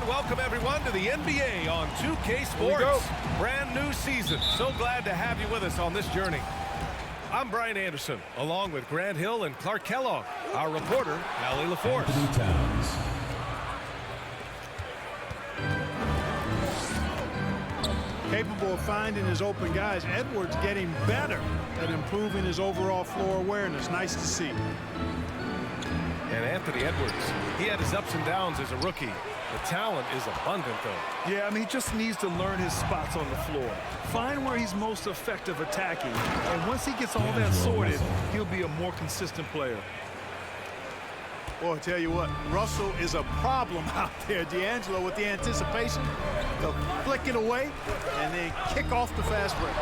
welcome everyone to the NBA on 2K Sports. Brand new season. So glad to have you with us on this journey. I'm Brian Anderson, along with Grant Hill and Clark Kellogg. Our reporter, Allie LaForce. Capable of finding his open guys, Edwards getting better at improving his overall floor awareness. Nice to see. And Anthony Edwards, he had his ups and downs as a rookie. The talent is abundant, though. Yeah, I mean, he just needs to learn his spots on the floor. Find where he's most effective attacking. And once he gets all that sorted, he'll be a more consistent player. Boy, I tell you what, Russell is a problem out there. D'Angelo with the anticipation, they'll flick it away and then kick off the fast break.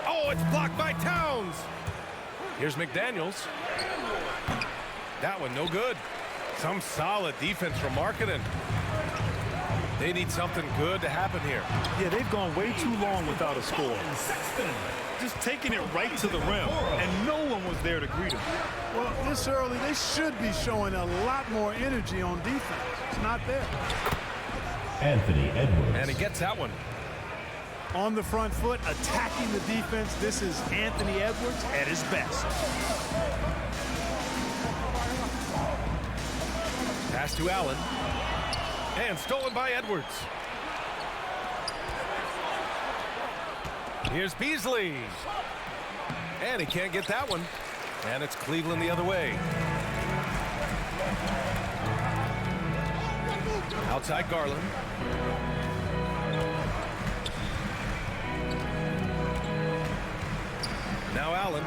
Oh, it's blocked by Towns. Here's McDaniels. That one no good. Some solid defense from Markkanen. They need something good to happen here. Yeah, they've gone way too long without a score. Just taking it right to the rim, and no one was there to greet him. Well, this early, they should be showing a lot more energy on defense. It's not there. Anthony Edwards. And he gets that one. On the front foot, attacking the defense. This is Anthony Edwards at his best. Pass to Allen. And stolen by Edwards. Here's Beasley. And he can't get that one. And it's Cleveland the other way. Outside Garland. Now Allen.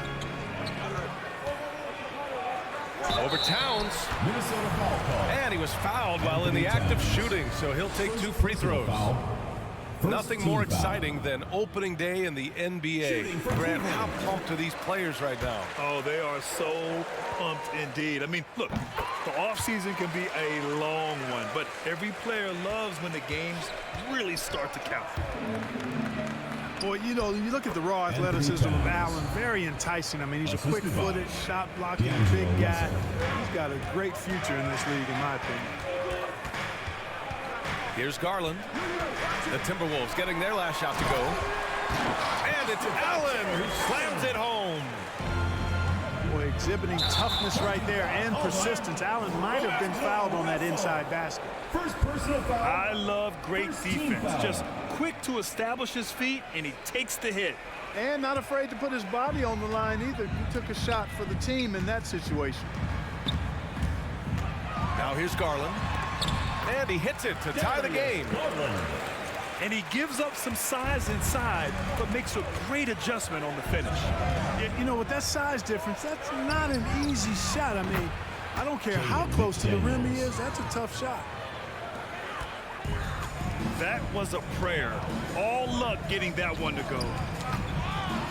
Over Towns. And he was fouled while in the act of shooting, so he'll take 2 free throws. Nothing more exciting than opening day in the NBA. Grant, how pumped are these players right now? Oh, they are so pumped indeed. I mean, look, the offseason can be a long one, but every player loves when the games really start to count. Boy, you know, you look at the raw athleticism of Allen, very enticing. I mean, he's a quick-footed, shot-blocking big guy. He's got a great future in this league, in my opinion. Here's Garland. The Timberwolves getting their last shot to go. And it's Allen who slams it home. Boy, exhibiting toughness right there and persistence. Allen might have been fouled on that inside basket. First personal foul. I love great defense. Just quick to establish his feet, and he takes the hit. And not afraid to put his body on the line either. He took a shot for the team in that situation. Now here's Garland. And he hits it to tie the game. And he gives up some size inside, but makes a great adjustment on the finish. Yeah, you know, with that size difference, that's not an easy shot. I mean, I don't care how close to the rim he is, that's a tough shot. That was a prayer. All luck getting that one to go.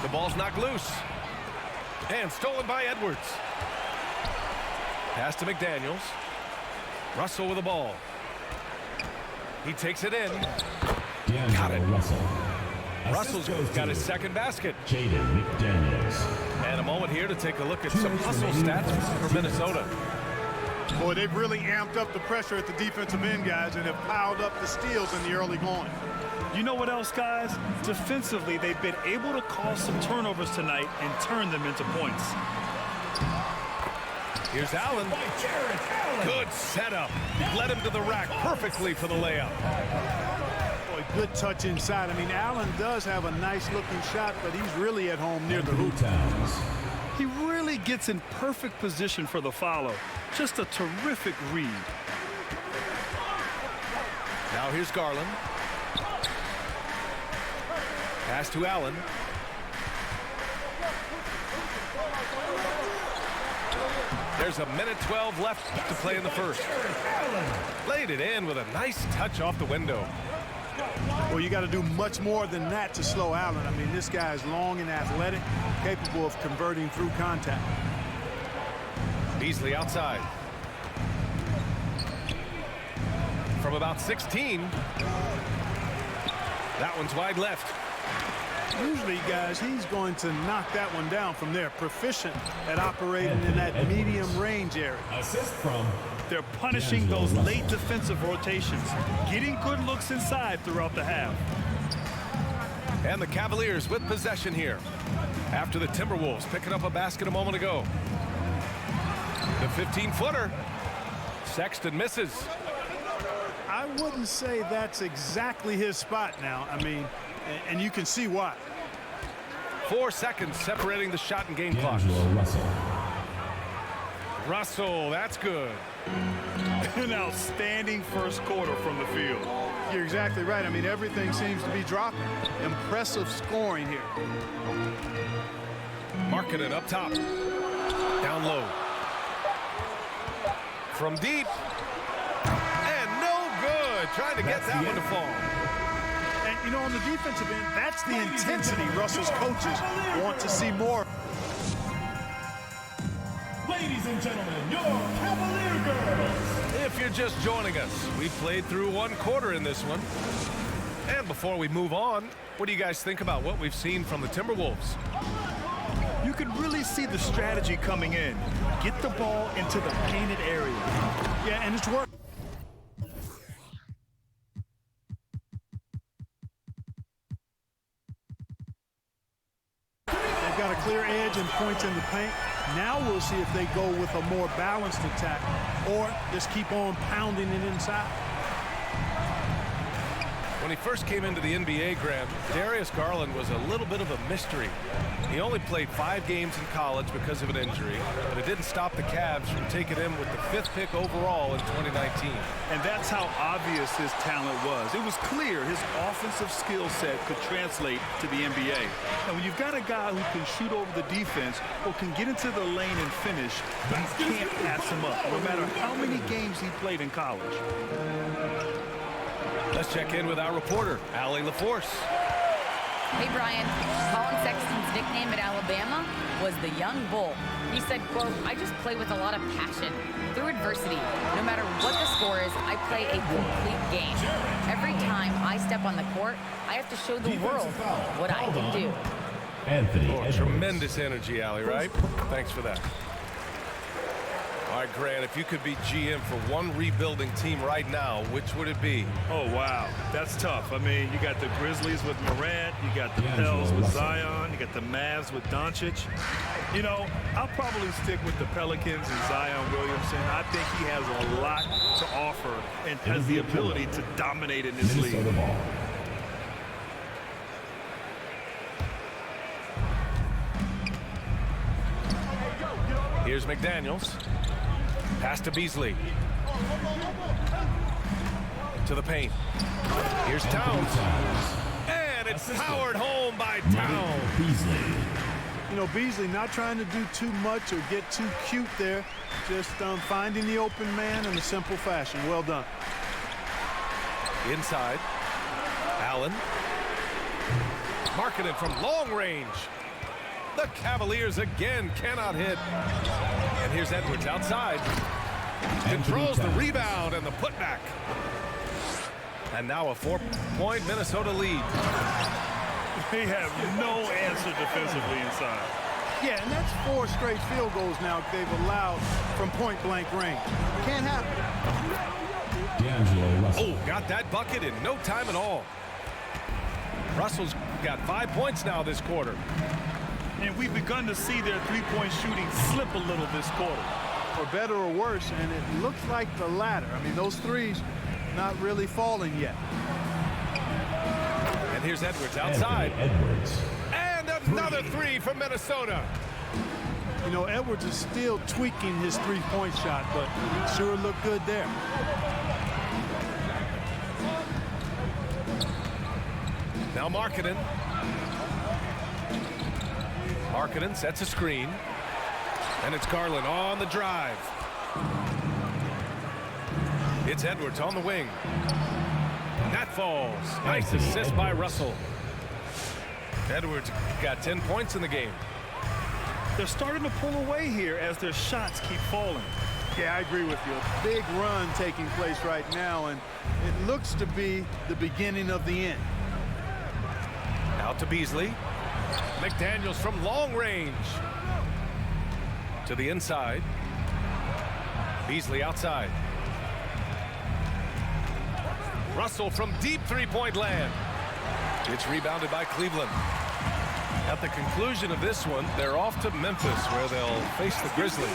The ball's knocked loose. And stolen by Edwards. Pass to McDaniels. Russell with the ball. He takes it in. Got it. Russell's got his second basket. Jaden McDaniels. And a moment here to take a look at some hustle stats for Minnesota. Boy, they've really amped up the pressure at the defensive end, guys, and have piled up the steals in the early going. You know what else, guys? Defensively, they've been able to cause some turnovers tonight and turn them into points. Here's Allen. Good setup. Led him to the rack perfectly for the layup. Boy, good touch inside. I mean, Allen does have a nice-looking shot, but he's really at home near the hoop. He really gets in perfect position for the follow. Just a terrific read. Now here's Garland. Pass to Allen. There's a minute 12 left to play in the first. Laid it in with a nice touch off the window. Well, you got to do much more than that to slow Allen. I mean, this guy is long and athletic, capable of converting through contact. Beasley outside. From about 16. That one's wide left. Usually, guys, he's going to knock that one down from there. Proficient at operating in that medium range area. Assist from They're punishing those late defensive rotations, getting good looks inside throughout the half. And the Cavaliers with possession here after the Timberwolves picking up a basket a moment ago. The 15-footer. Sexton misses. I wouldn't say that's exactly his spot now. I mean, and you can see why. 4 seconds separating the shot and game clock. Russell, that's good. An outstanding first quarter from the field. You're exactly right. I mean, everything seems to be dropping. Impressive scoring here. Marking it up top. Down low. From deep. And no good. Trying to get that one to fall. And, you know, on the defensive end, that's the intensity Russell's coaches want to see more. Ladies and gentlemen, your Cavalier girls. If you're just joining us, we played through 1 quarter in this one. And before we move on, what do you guys think about what we've seen from the Timberwolves? You can really see the strategy coming in. Get the ball into the painted area. Yeah, and it's worked. They've got a clear edge and points in the paint. Now we'll see if they go with a more balanced attack or just keep on pounding it inside. When he first came into the NBA, Grant, Darius Garland was a little bit of a mystery. He only played 5 games in college because of an injury, but it didn't stop the Cavs from taking him with the 5th pick overall in 2019. And that's how obvious his talent was. It was clear his offensive skill set could translate to the NBA. And when you've got a guy who can shoot over the defense or can get into the lane and finish, you can't pass him up, no matter how many games he played in college. Let's check in with our reporter, Allie LaForce. Hey, Brian. Colin Sexton's nickname at Alabama was the Young Bull. He said, quote, "I just play with a lot of passion. Through adversity, no matter what the score is, I play a complete game. Every time I step on the court, I have to show the world what I can do." Anthony Edwards. Tremendous energy, Allie, right? Thanks for that. All right, Grant, if you could be GM for one rebuilding team right now, which would it be? Oh, wow. That's tough. I mean, you got the Grizzlies with Morant. You got the Pels with Zion. You got the Mavs with Doncic. You know, I'll probably stick with the Pelicans and Zion Williamson. I think he has a lot to offer and has the ability to dominate in this league. Here's McDaniels. Pass to Beasley. To the paint. Here's Towns. And it's powered home by Towns. Beasley. You know, Beasley not trying to do too much or get too cute there. Just finding the open man in a simple fashion. Well done. Inside. Allen. Marking it from long range. The Cavaliers again cannot hit. And here's Edwards outside. Controls the rebound and the putback. And now a 4-point Minnesota lead. They have no answer defensively inside. Yeah, and that's 4 straight field goals now they've allowed from point-blank range. Can't happen. D'Angelo Russell. Oh, got that bucket in no time at all. Russell's got 5 points now this quarter. And we've begun to see their three-point shooting slip a little this quarter. For better or worse, and it looks like the latter. I mean, those threes not really falling yet. And here's Edwards outside. Edwards. And another 3 from Minnesota. You know, Edwards is still tweaking his three-point shot, but it sure looked good there. Now Markkanen. Markkanen sets a screen. And it's Garland on the drive. It's Edwards on the wing. That falls. Nice assist by Russell. Edwards got 10 points in the game. They're starting to pull away here as their shots keep falling. Yeah, I agree with you. A big run taking place right now, and it looks to be the beginning of the end. Out to Beasley. McDaniels from long range. To the inside. Beasley outside. Russell from deep three-point land. It's rebounded by Cleveland. At the conclusion of this one, they're off to Memphis, where they'll face the Grizzlies.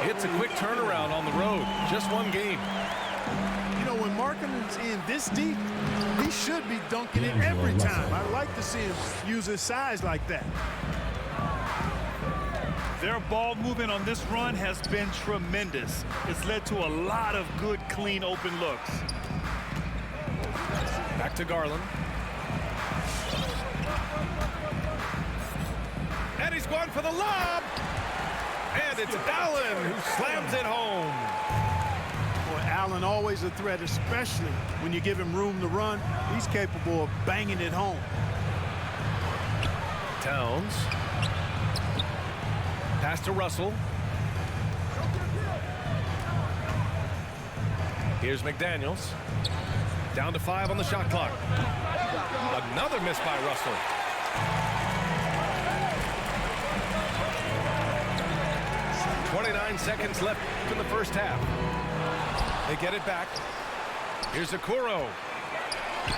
It's a quick turnaround on the road. Just one game. You know, when Markkanen's in this deep, he should be dunking it every time. I'd like to see him use his size like that. Their ball movement on this run has been tremendous. It's led to a lot of good, clean, open looks. Back to Garland. And he's going for the lob. And it's Allen who slams it home. Boy, Allen always a threat, especially when you give him room to run. He's capable of banging it home. Towns. Pass to Russell. Here's McDaniels. Down to 5 on the shot clock. Another miss by Russell. .29 seconds left in the first half. They get it back. Here's Okoro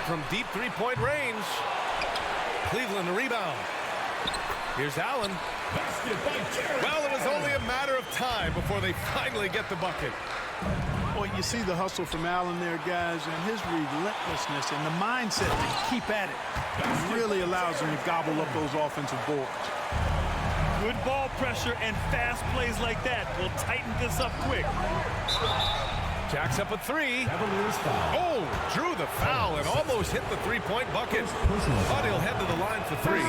from deep three-point range. Cleveland the rebound. Here's Allen. Well, it was only a matter of time before they finally get the bucket. Boy, you see the hustle from Allen there, guys, and his relentlessness and the mindset to keep at it really allows him to gobble up those offensive boards. Good ball pressure and fast plays like that will tighten this up quick. Jacks up a three. Oh, drew the foul and almost hit the three-point bucket. But he'll head to the line for 3.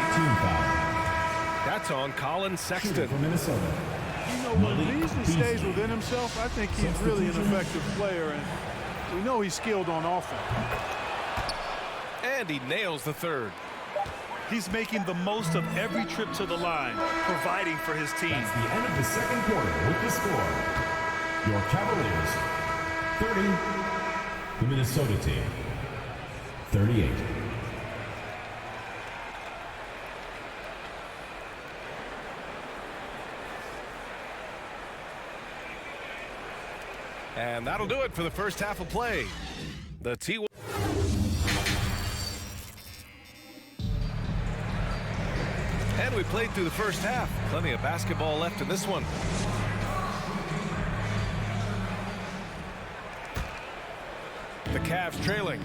That's on Colin Sexton. You know, when Beasley stays within himself, I think he's really an effective player, and we know he's skilled on offense. And he nails the third. He's making the most of every trip to the line, providing for his team. That's the end of the second quarter with the score. Your Cavaliers, 30. The Minnesota team, 38. And that'll do it for the first half of play. The T. And we played through the first half. Plenty of basketball left in this one. The Cavs trailing.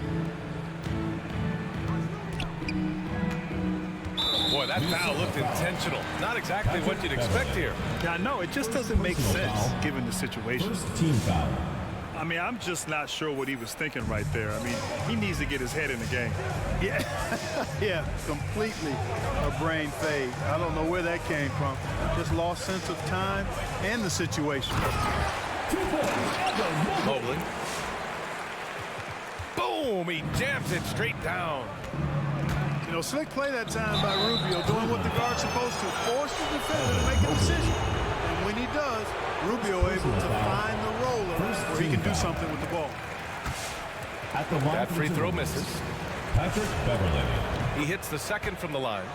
Boy, that foul looked intentional. Not exactly what you'd expect here. Yeah, no, it just doesn't make sense given the situation. First team foul. I mean, I'm just not sure what he was thinking right there. I mean, he needs to get his head in the game. Yeah, yeah, completely a brain fade. I don't know where that came from. Just lost sense of time and the situation. Mobley. Boom! He jams it straight down. You know, slick play that time by Rubio, doing what the guard's supposed to, force the defender to make a decision. And when he does, Rubio able to find the roller where he can do something with the ball. At the line, That free throw misses. Patrick Beverley. He hits the second from the line.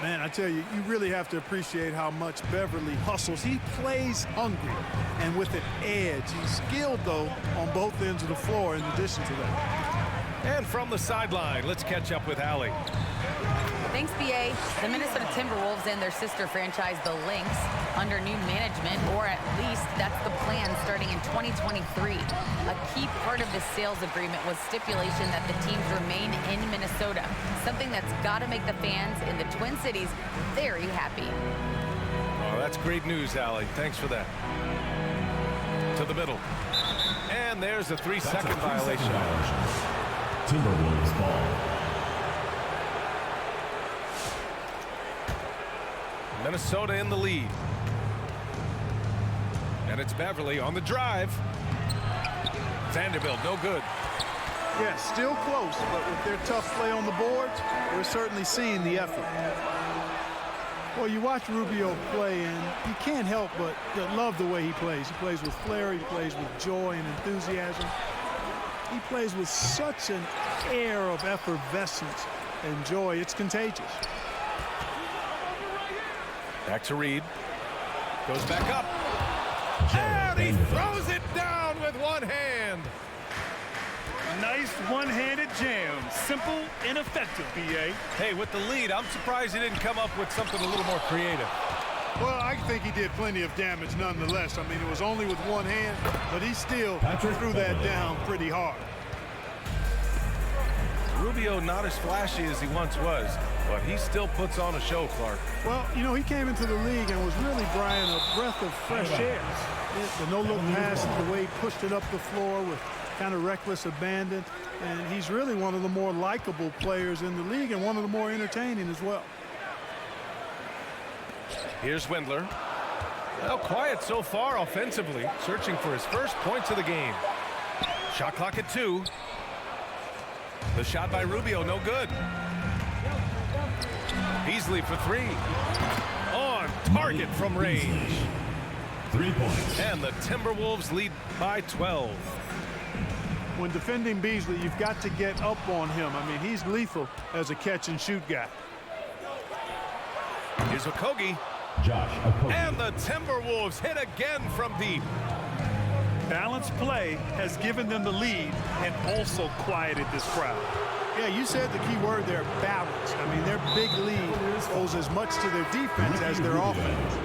Man, I tell you, you really have to appreciate how much Beverley hustles. He plays hungry and with an edge. He's skilled, though, on both ends of the floor in addition to that. And from the sideline, let's catch up with Allie. Thanks, BA. The Minnesota Timberwolves and their sister franchise, the Lynx, under new management, or at least that's the plan starting in 2023. A key part of this sales agreement was stipulation that the teams remain in Minnesota, something that's got to make the fans in the Twin Cities very happy. Oh, that's great news, Allie. Thanks for that. To the middle. And there's a 3-second violation. Timberwolves ball. Minnesota in the lead. And it's Beverley on the drive. Vanderbilt, no good. Yeah, still close, but with their tough play on the boards, we're certainly seeing the effort. Well, you watch Rubio play, and you can't help but love the way he plays. He plays with flair, he plays with joy and enthusiasm. He plays with such an air of effervescence enjoy. It's contagious. Back to Reed. Goes back up. And he throws it down with one hand. Nice one-handed jam. Simple and effective, B.A. Hey, with the lead, I'm surprised he didn't come up with something a little more creative. Well, I think he did plenty of damage nonetheless. I mean, it was only with one hand, but he still threw that down pretty hard. Rubio not as flashy as he once was, but he still puts on a show, Clark. Well, you know, he came into the league and was really, Brian, a breath of fresh air. The no-look pass, the way he pushed it up the floor with kind of reckless abandon, and he's really one of the more likable players in the league and one of the more entertaining as well. Here's Wendler. Well, quiet so far offensively, searching for his first points of the game. Shot clock at 2. The shot by Rubio, no good. Beasley for 3. On target from range. 3 points. And the Timberwolves lead by 12. When defending Beasley, you've got to get up on him. I mean, he's lethal as a catch-and-shoot guy. Here's Okogie. Josh Okogie. And the Timberwolves hit again from deep. Balanced play has given them the lead and also quieted this crowd. Yeah, you said the key word there, balance. I mean, their big lead owes as much to their defense as their offense.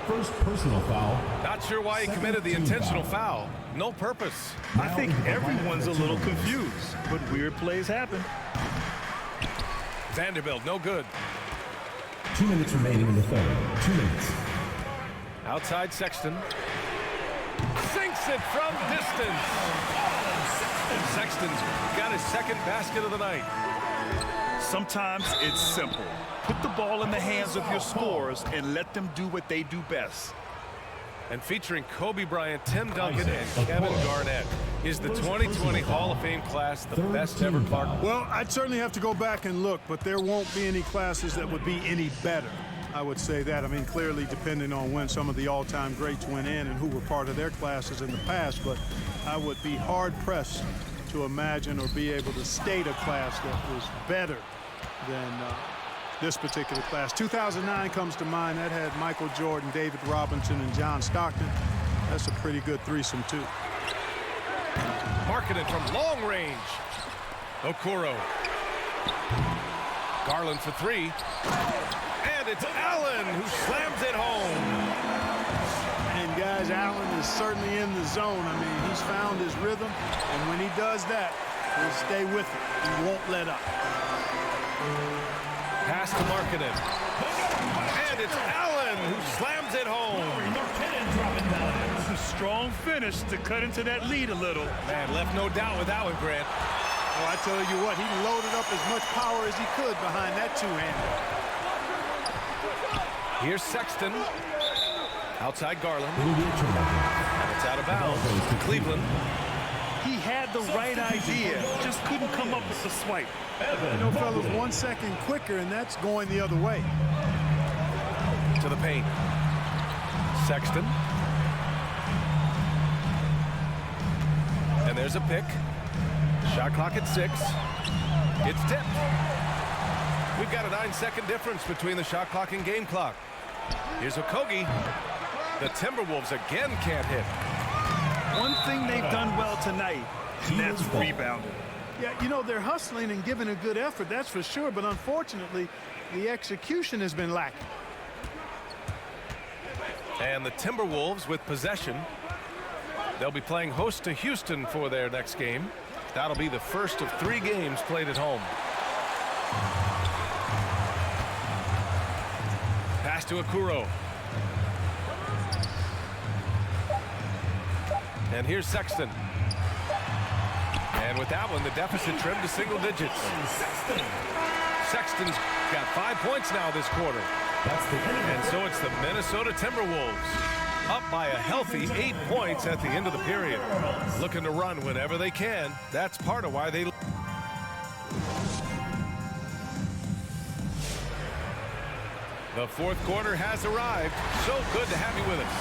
First personal foul. Not sure why he committed the intentional foul. No purpose. I think everyone's a little confused, but weird plays happen. Vanderbilt, no good. 2 minutes remaining in the third. 2 minutes. Outside Sexton. Sinks it from distance. Sexton's got his second basket of the night. Sometimes it's simple. Put the ball in the hands of your scorers and let them do what they do best. And featuring Kobe Bryant, Tim Duncan, and Kevin Garnett. Is the 2020 Hall of Fame class the best ever, Clark? Well, I'd certainly have to go back and look, but there won't be any classes that would be any better. I would say that. I mean, clearly depending on when some of the all-time greats went in and who were part of their classes in the past, but I would be hard-pressed to imagine or be able to state a class that was better than this particular class. 2009 comes to mind. That had Michael Jordan, David Robinson, and John Stockton. That's a pretty good threesome, too. Marketed from long range. Okoro. Garland for 3. And it's Allen who slams it home. And guys, Allen is certainly in the zone. I mean, he's found his rhythm, and when he does that, he'll stay with it. He won't let up. Pass to Markkanen. And it's Allen who slams it home. A strong finish to cut into that lead a little. Man, left no doubt with that one, Grant. Oh, I tell you what, he loaded up as much power as he could behind that two-hander. Here's Sexton. Outside Garland. It's out of bounds to Cleveland. He had the right idea, just couldn't come up with the swipe. You know, fellas, 1 second quicker, and that's going the other way. To the paint. Sexton. And there's a pick. Shot clock at 6. It's tipped. We've got a 9-second difference between the shot clock and game clock. Here's Okogie. The Timberwolves again can't hit. One thing they've done well tonight, and that's rebounding. Yeah, you know, they're hustling and giving a good effort, that's for sure, but unfortunately, the execution has been lacking. And the Timberwolves with possession. They'll be playing host to Houston for their next game. That'll be the first of 3 games played at home. Pass to Okoro. And here's Sexton. And with that one, the deficit trimmed to single digits. Sexton's got 5 points now this quarter. And so it's the Minnesota Timberwolves up by a healthy 8 points at the end of the period. Looking to run whenever they can. That's part of why they... The fourth quarter has arrived. So good to have you with us.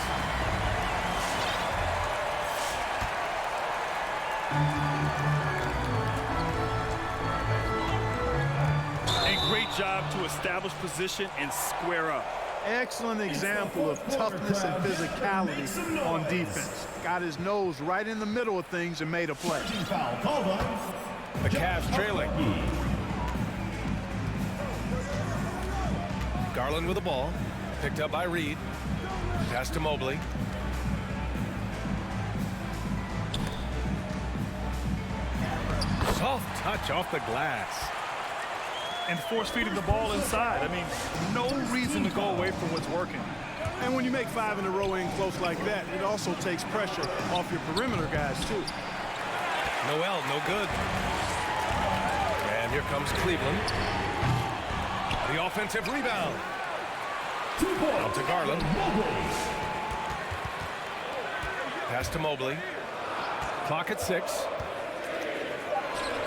job to establish position and square up. Excellent example of toughness and physicality on defense. Got his nose right in the middle of things and made a play. The Cavs trailing. Garland with the ball. Picked up by Reed. Pass to Mobley. Soft touch off the glass. And force feeding the ball inside. I mean, no reason to go away from what's working. And when you make 5 in a row in close like that, it also takes pressure off your perimeter guys, too. Noel, no good. And here comes Cleveland. The offensive rebound. Out to Garland. Pass to Mobley. Clock at 6.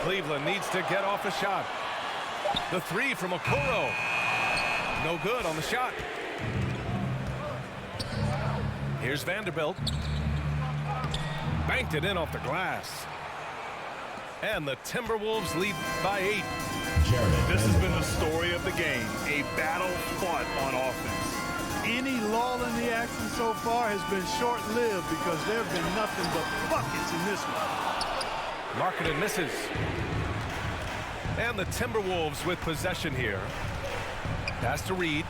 Cleveland needs to get off a shot. The 3 from Okoro. No good on the shot. Here's Vanderbilt. Banked it in off the glass. And the Timberwolves lead by 8. This has been the story of the game. A battle fought on offense. Any lull in the action so far has been short-lived because there have been nothing but buckets in this one. Markkanen misses. And the Timberwolves with possession here. Pass to Reed.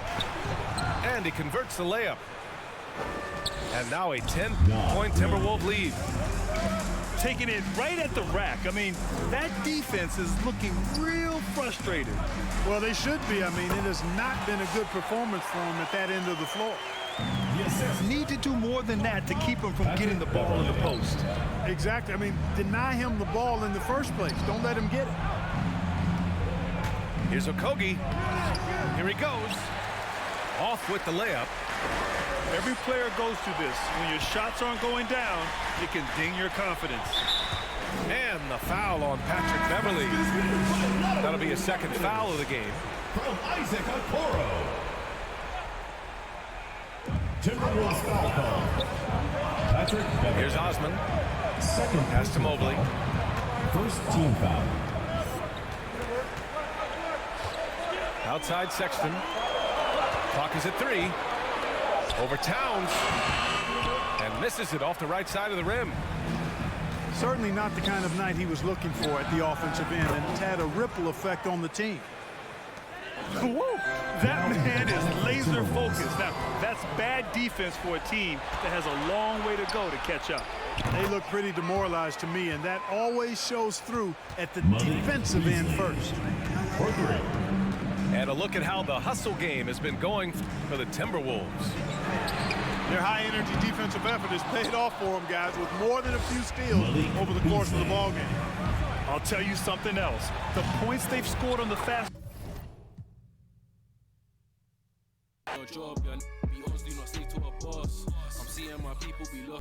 And he converts the layup. And now a 10-point Timberwolves lead. Taking it right at the rack. I mean, that defense is looking real frustrated. Well, they should be. I mean, it has not been a good performance for them at that end of the floor. Need to do more than that to keep him from getting the ball in the post. Exactly. I mean, deny him the ball in the first place. Don't let him get it. Here's Okogie. Here he goes. Off with the layup. Every player goes through this. When your shots aren't going down, it can ding your confidence. And the foul on Patrick Beverly. That'll be a second foul of the game. From Isaac Okoro. Timberwolves foul call. Patrick Beverly. Here's Osman. Second Pass to Mobley. First team foul. Outside Sexton. Clock is at 3. Over Towns. And misses it off the right side of the rim. Certainly not the kind of night he was looking for at the offensive end, and it's had a ripple effect on the team. Woo! That man is laser focused. Now, that's bad defense for a team that has a long way to go to catch up. They look pretty demoralized to me, and that always shows through at the defensive end first. And a look at how the hustle game has been going for the Timberwolves. Their high-energy defensive effort has paid off for them, guys, with more than a few steals over the course of the ballgame. I'll tell you something else. The points they've scored on the fast job, be honest, do not say to a boss. I'm seeing my people be lost.